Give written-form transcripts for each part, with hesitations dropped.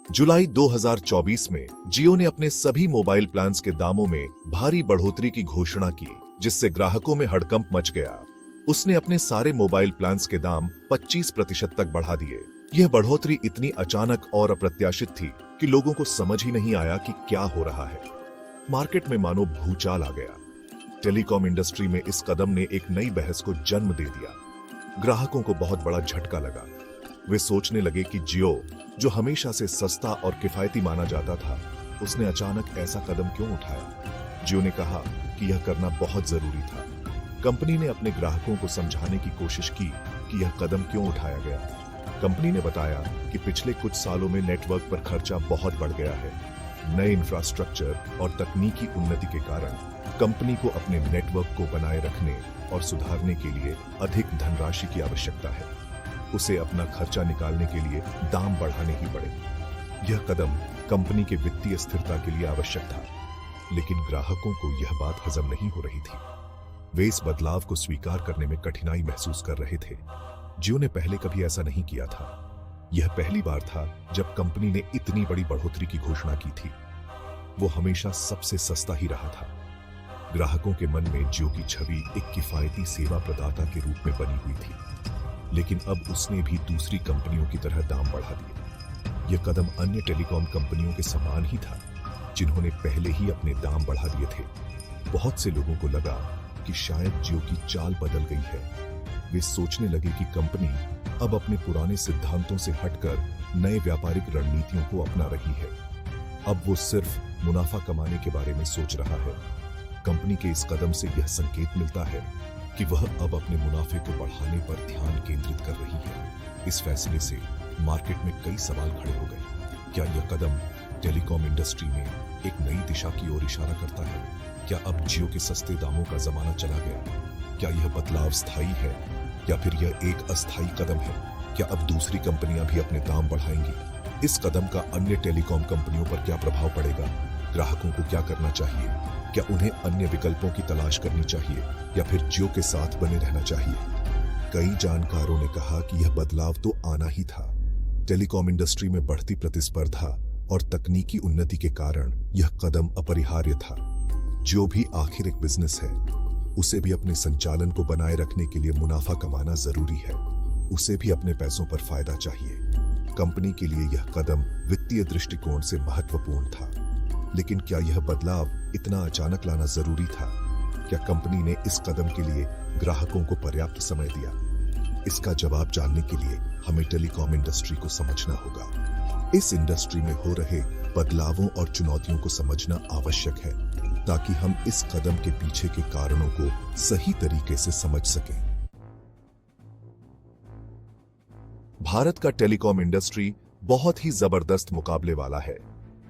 जुलाई 2024 में जियो ने अपने सभी मोबाइल प्लान्स के दामों में भारी बढ़ोतरी की घोषणा की, जिससे ग्राहकों में हड़कंप मच गया। उसने अपने सारे मोबाइल प्लान्स के दाम 25% तक बढ़ा दिए। यह बढ़ोतरी इतनी अचानक और अप्रत्याशित थी कि लोगों को समझ ही नहीं आया कि क्या हो रहा है। मार्केट में मानो भूचाल आ गया। टेलीकॉम इंडस्ट्री में इस कदम ने एक नई बहस को जन्म दे दिया। ग्राहकों को बहुत बड़ा झटका लगा। वे सोचने लगे कि जियो, जो हमेशा से सस्ता और किफायती माना जाता था, उसने अचानक ऐसा कदम क्यों उठाया। जियो ने कहा कि यह करना बहुत जरूरी था। कंपनी ने अपने ग्राहकों को समझाने की कोशिश की कि यह कदम क्यों उठाया गया। कंपनी ने बताया कि पिछले कुछ सालों में नेटवर्क पर खर्चा बहुत बढ़ गया है। नए इंफ्रास्ट्रक्चर और तकनीकी उन्नति के कारण कंपनी को अपने नेटवर्क को बनाए रखने और सुधारने के लिए अधिक धनराशि की आवश्यकता है। उसे अपना खर्चा निकालने के लिए दाम बढ़ाने ही पड़े। यह कदम कंपनी के वित्तीय स्थिरता के लिए आवश्यक था, लेकिन ग्राहकों को यह बात हजम नहीं हो रही थी। वे इस बदलाव को स्वीकार करने में कठिनाई महसूस कर रहे थे। जियो ने पहले कभी ऐसा नहीं किया था। यह पहली बार था जब कंपनी ने इतनी बड़ी बढ़ोतरी की घोषणा की थी। वो हमेशा सबसे सस्ता ही रहा था। ग्राहकों के मन में जियो की छवि एक किफायती सेवा प्रदाता के रूप में बनी हुई थी, लेकिन अब उसने भी दूसरी कंपनियों की तरह दाम बढ़ा दिए। यह कदम अन्य टेलीकॉम कंपनियों के समान ही था, जिन्होंने पहले ही अपने दाम बढ़ा दिए थे। बहुत से लोगों को लगा कि शायद जियो की चाल बदल गई है। वे सोचने लगे कि कंपनी अब अपने पुराने सिद्धांतों से हटकर नए व्यापारिक रणनीतियों को अपना रही है। अब वो सिर्फ मुनाफा कमाने के बारे में सोच रहा है। कंपनी के इस कदम से यह संकेत मिलता है कि वह अब अपने मुनाफे को बढ़ाने पर ध्यान केंद्रित कर रही है। इस फैसले से मार्केट में कई सवाल खड़े हो गए। क्या यह कदम टेलीकॉम इंडस्ट्री में एक नई दिशा की ओर इशारा करता है? क्या अब जियो के सस्ते दामों का जमाना चला गया? क्या यह बदलाव स्थायी है या फिर यह एक अस्थायी कदम है? क्या अब दूसरी कंपनियां भी अपने दाम बढ़ाएंगी? इस कदम का अन्य टेलीकॉम कंपनियों पर क्या प्रभाव पड़ेगा? ग्राहकों को क्या करना चाहिए? क्या उन्हें अन्य विकल्पों की तलाश करनी चाहिए या फिर जियो के साथ बने रहना चाहिए? कई जानकारों ने कहा कि यह बदलाव तो आना ही था। टेलीकॉम इंडस्ट्री में बढ़ती प्रतिस्पर्धा और तकनीकी उन्नति के कारण यह कदम अपरिहार्य था। जियो भी आखिर एक बिजनेस है। उसे भी अपने संचालन को बनाए रखने के लिए मुनाफा कमाना जरूरी है। उसे भी अपने पैसों पर फायदा चाहिए। कंपनी के लिए यह कदम वित्तीय दृष्टिकोण से महत्वपूर्ण था, लेकिन क्या यह बदलाव इतना अचानक लाना जरूरी था? क्या कंपनी ने इस कदम के लिए ग्राहकों को पर्याप्त समय दिया? इसका जवाब जानने के लिए हमें टेलीकॉम इंडस्ट्री को समझना होगा। इस इंडस्ट्री में हो रहे बदलावों और चुनौतियों को समझना आवश्यक है, ताकि हम इस कदम के पीछे के कारणों को सही तरीके से समझ सकें। भारत का टेलीकॉम इंडस्ट्री बहुत ही जबरदस्त मुकाबले वाला है।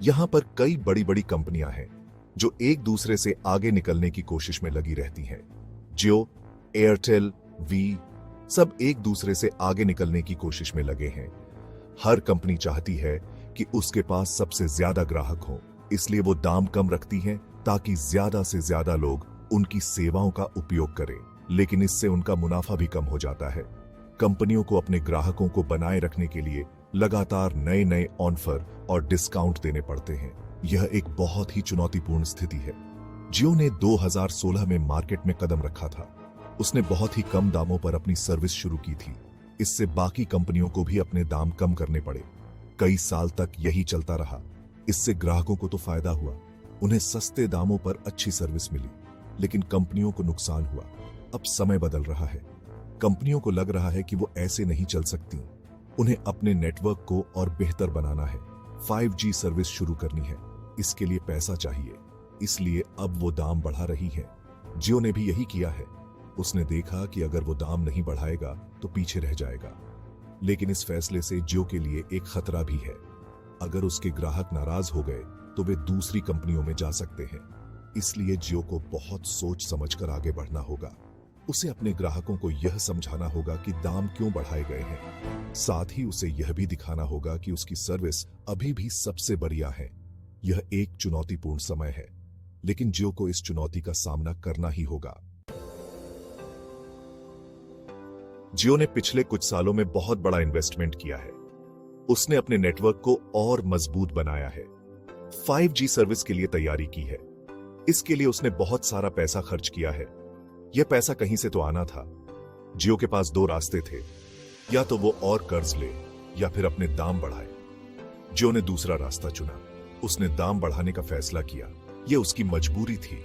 यहां पर कई बड़ी बड़ी कंपनियां हैं जो एक दूसरे से आगे निकलने की कोशिश में लगी रहती हैं। जियो, एयरटेल, वी सब एक दूसरे से आगे निकलने की कोशिश में लगे हैं। हर कंपनी चाहती है कि उसके पास सबसे ज्यादा ग्राहक हों, इसलिए वो दाम कम रखती हैं ताकि ज्यादा से ज्यादा लोग उनकी सेवाओं का उपयोग करें, लेकिन इससे उनका मुनाफा भी कम हो जाता है। कंपनियों को अपने ग्राहकों को बनाए रखने के लिए लगातार नए नए ऑफर और डिस्काउंट देने पड़ते हैं। यह एक बहुत ही चुनौतीपूर्ण स्थिति है। जियो ने 2016 में मार्केट में कदम रखा था। उसने बहुत ही कम दामों पर अपनी सर्विस शुरू की थी। इससे बाकी कंपनियों को भी अपने दाम कम करने पड़े। कई साल तक यही चलता रहा। इससे ग्राहकों को तो फायदा हुआ, उन्हें सस्ते दामों पर अच्छी सर्विस मिली, लेकिन कंपनियों को नुकसान हुआ। अब समय बदल रहा है। कंपनियों को लग रहा है कि वो ऐसे नहीं चल सकती। उन्हें अपने नेटवर्क को और बेहतर बनाना है। 5G सर्विस शुरू करनी है। इसके लिए पैसा चाहिए, इसलिए अब वो दाम बढ़ा रही है। जियो ने भी यही किया है। उसने देखा कि अगर वो दाम नहीं बढ़ाएगा तो पीछे रह जाएगा। लेकिन इस फैसले से जियो के लिए एक खतरा भी है। अगर उसके ग्राहक नाराज हो गए तो वे दूसरी कंपनियों में जा सकते हैं। इसलिए जियो को बहुत सोच समझकर आगे बढ़ना होगा। उसे अपने ग्राहकों को यह समझाना होगा कि दाम क्यों बढ़ाए गए हैं। साथ ही उसे यह भी दिखाना होगा कि उसकी सर्विस अभी भी सबसे बढ़िया है। यह एक चुनौतीपूर्ण समय है, लेकिन जियो को इस चुनौती का सामना करना ही होगा। जियो ने पिछले कुछ सालों में बहुत बड़ा इन्वेस्टमेंट किया है। उसने अपने नेटवर्क को और मजबूत बनाया है, 5G सर्विस के लिए तैयारी की है। इसके लिए उसने बहुत सारा पैसा खर्च किया है। यह पैसा कहीं से तो आना था। जियो के पास दो रास्ते थे, या तो वो और कर्ज ले या फिर अपने दाम बढ़ाए। जियो ने दूसरा रास्ता चुना। उसने दाम बढ़ाने का फैसला किया। यह उसकी मजबूरी थी।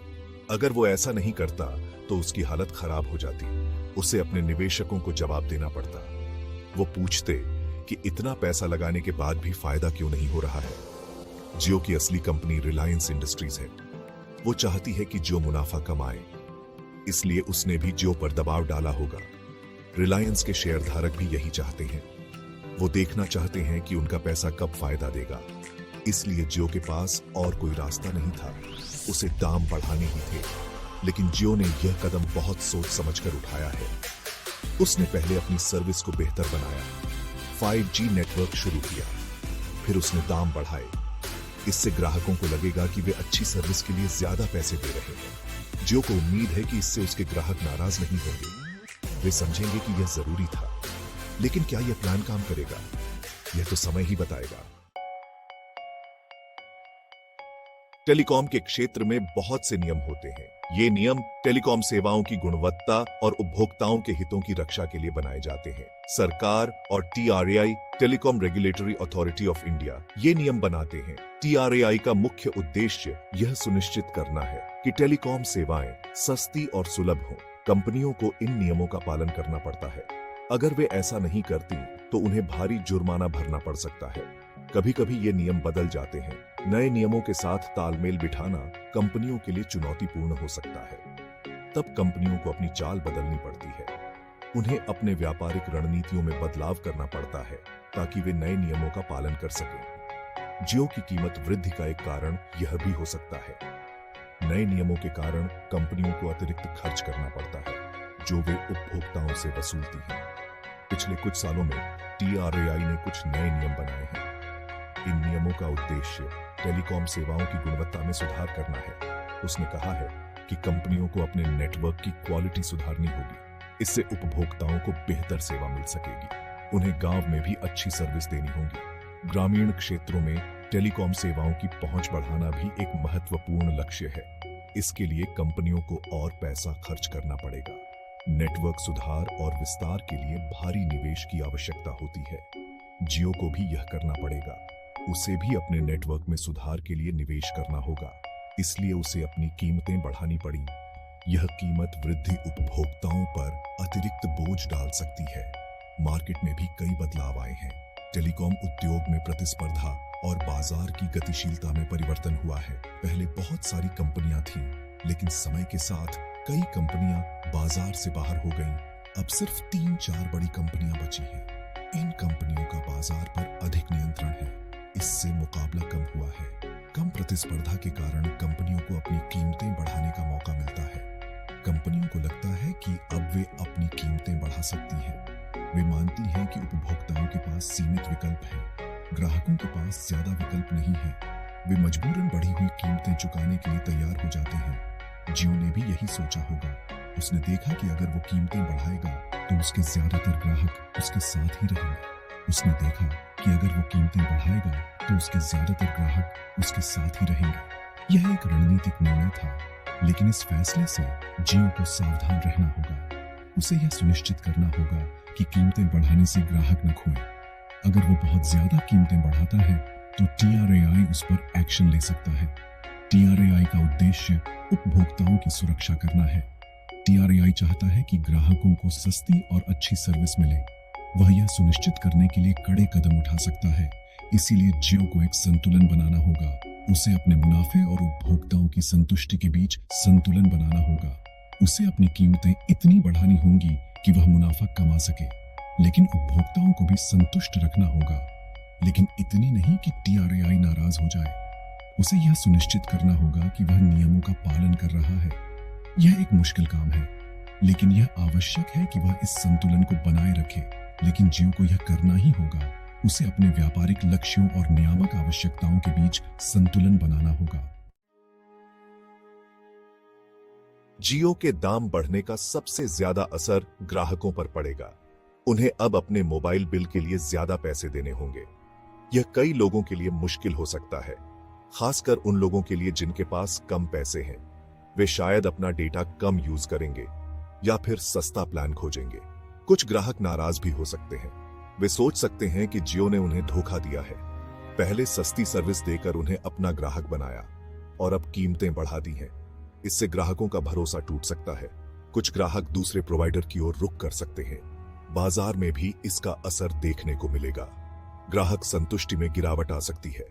अगर वो ऐसा नहीं करता तो उसकी हालत खराब हो जाती। उसे अपने निवेशकों को जवाब देना पड़ता। वो पूछते कि इतना पैसा लगाने के बाद भी फायदा क्यों नहीं हो रहा है। जियो की असली कंपनी रिलायंस इंडस्ट्रीज है। वो चाहती है कि जियो मुनाफा कमाए, इसलिए उसने भी जियो पर दबाव डाला होगा। रिलायंस के शेयरधारक भी यही चाहते हैं। वो देखना चाहते हैं कि उनका पैसा कब फायदा देगा। इसलिए जियो के पास और कोई रास्ता नहीं था, उसे दाम बढ़ाने ही थे। लेकिन जियो ने यह कदम बहुत सोच समझकर उठाया है। उसने पहले अपनी सर्विस को बेहतर बनाया, 5G नेटवर्क शुरू किया, फिर उसने दाम बढ़ाए। इससे ग्राहकों को लगेगा कि वे अच्छी सर्विस के लिए ज्यादा पैसे दे रहे हैं। जियो को उम्मीद है कि इससे उसके ग्राहक नाराज नहीं होंगे। वे समझेंगे कि यह जरूरी था। लेकिन क्या यह प्लान काम करेगा, यह तो समय ही बताएगा। टेलीकॉम के क्षेत्र में बहुत से नियम होते हैं। ये नियम टेलीकॉम सेवाओं की गुणवत्ता और उपभोक्ताओं के हितों की रक्षा के लिए बनाए जाते हैं। सरकार और TRAI, telecom regulatory authority of India, ये नियम बनाते हैं। TRAI का मुख्य उद्देश्य यह सुनिश्चित करना है कि टेलीकॉम सेवाएं सस्ती और सुलभ हों। कंपनियों को इन नियमों का पालन करना पड़ता है। अगर वे ऐसा नहीं करती तो उन्हें भारी जुर्माना भरना पड़ सकता है। कभी कभी ये नियम बदल जाते हैं। नए नियमों के साथ तालमेल बिठाना कंपनियों के लिए चुनौतीपूर्ण हो सकता है। तब कंपनियों को अपनी चाल बदलनी पड़ती है। उन्हें अपने व्यापारिक रणनीतियों में बदलाव करना पड़ता है ताकि वे नए नियमों का पालन कर सकें। जियो की कीमत वृद्धि का एक कारण यह भी हो सकता है। नए नियमों के कारण कंपनियों को अतिरिक्त खर्च करना पड़ता है, जो वे उपभोक्ताओं से वसूलती हैं। पिछले कुछ सालों में TRAI ने कुछ नए नियम बनाए हैं। इन नियमों का उद्देश्य टेलीकॉम सेवाओं की गुणवत्ता में सुधार करना है। उसने कहा है कि कंपनियों को अपने नेटवर्क की क्वालिटी सुधारनी होगी। इससे उपभोक्ताओं को बेहतर सेवा मिल सकेगी। उन्हें गांव में भी अच्छी सर्विस देनी होगी। ग्रामीण क्षेत्रों में टेलीकॉम सेवाओं की पहुंच बढ़ाना भी एक महत्वपूर्ण लक्ष्य है। इसके लिए कंपनियों को और पैसा खर्च करना पड़ेगा। नेटवर्क सुधार और विस्तार के लिए भारी निवेश की आवश्यकता होती है। जियो को भी यह करना पड़ेगा। उसे भी अपने नेटवर्क में सुधार के लिए निवेश करना होगा। इसलिए उसे अपनी कीमतें बढ़ानी पड़ी। यह कीमत वृद्धि उपभोक्ताओं पर अतिरिक्त बोझ डाल सकती है। मार्केट में भी कई बदलाव आए हैं। टेलीकॉम उद्योग में प्रतिस्पर्धा और बाजार की गतिशीलता में परिवर्तन हुआ है। पहले बहुत सारी कंपनियां थीं, लेकिन समय के साथ कई कंपनियां बाजार से बाहर हो गईं। अब सिर्फ 3-4 बड़ी कंपनियां बची हैं। इन कंपनियों का बाजार पर अधिक नियंत्रण है। इससे मुकाबला कम हुआ है। कम प्रतिस्पर्धा के कारण कंपनियों को अपनी कीमतें बढ़ाने का मौका मिलता है। कंपनियों को लगता है कि अब वे अपनी कीमतें बढ़ा सकती हैं। वे मानती हैं कि उपभोक्ताओं के पास सीमित विकल्प हैं, ग्राहकों के पास ज्यादा विकल्प नहीं है। वे मजबूरन बढ़ी हुई कीमतें चुकाने के लिए तैयार हो जाते हैं। जियो ने भी यही सोचा होगा। उसने देखा कि अगर वो कीमतें बढ़ाएगा तो उसके ज्यादातर ग्राहक उसके साथ ही रहेंगे। उसने देखा कि अगर वो कीमतें बढ़ाएगा तो उसके ज्यादातर ग्राहक उसके साथ ही रहेंगे। यह एक रणनीतिक निर्णय था, लेकिन इस फैसले से जियो को सावधान रहना होगा। उसे यह सुनिश्चित करना होगा कि कीमतें बढ़ाने से ग्राहक न खोए। अगर वो बहुत ज्यादा कीमतें बढ़ाता है तो TRAI उस पर एक्शन ले सकता है। TRAI का उद्देश्य उपभोक्ताओं की सुरक्षा करना है। TRAI चाहता है कि ग्राहकों को सस्ती और अच्छी सर्विस मिले। वह यह सुनिश्चित करने के लिए कड़े कदम उठा सकता है। इसीलिए जियो को एक संतुलन बनाना होगा। उसे अपने मुनाफे और उपभोक्ताओं की संतुष्टि के बीच संतुलन बनाना होगा। उसे अपनी कीमतें इतनी बढ़ानी होंगी कि वह मुनाफा कमा सके, लेकिन उपभोक्ताओं को भी संतुष्ट रखना होगा, लेकिन इतनी नहीं कि TRAI नाराज हो जाए। उसे यह सुनिश्चित करना होगा कि वह नियमों का पालन कर रहा है। यह एक मुश्किल काम है, लेकिन यह आवश्यक है कि वह इस संतुलन को बनाए रखे। लेकिन जियो को यह करना ही होगा। उसे अपने व्यापारिक लक्ष्यों और नियामक आवश्यकताओं के बीच संतुलन बनाना होगा। जियो के दाम बढ़ने का सबसे ज्यादा असर ग्राहकों पर पड़ेगा। उन्हें अब अपने मोबाइल बिल के लिए ज्यादा पैसे देने होंगे। यह कई लोगों के लिए मुश्किल हो सकता है, खासकर उन लोगों के लिए जिनके पास कम पैसे हैं। वे शायद अपना डेटा कम यूज करेंगे या फिर सस्ता प्लान खोजेंगे। कुछ ग्राहक नाराज भी हो सकते हैं। वे सोच सकते हैं कि जियो ने उन्हें धोखा दिया है, पहले सस्ती सर्विस देकर उन्हें अपना ग्राहक बनाया और अब कीमतें बढ़ा दी हैं। इससे ग्राहकों का भरोसा टूट सकता है। कुछ ग्राहक दूसरे प्रोवाइडर की ओर रुख कर सकते हैं। बाजार में भी इसका असर देखने को मिलेगा। ग्राहक संतुष्टि में गिरावट आ सकती है।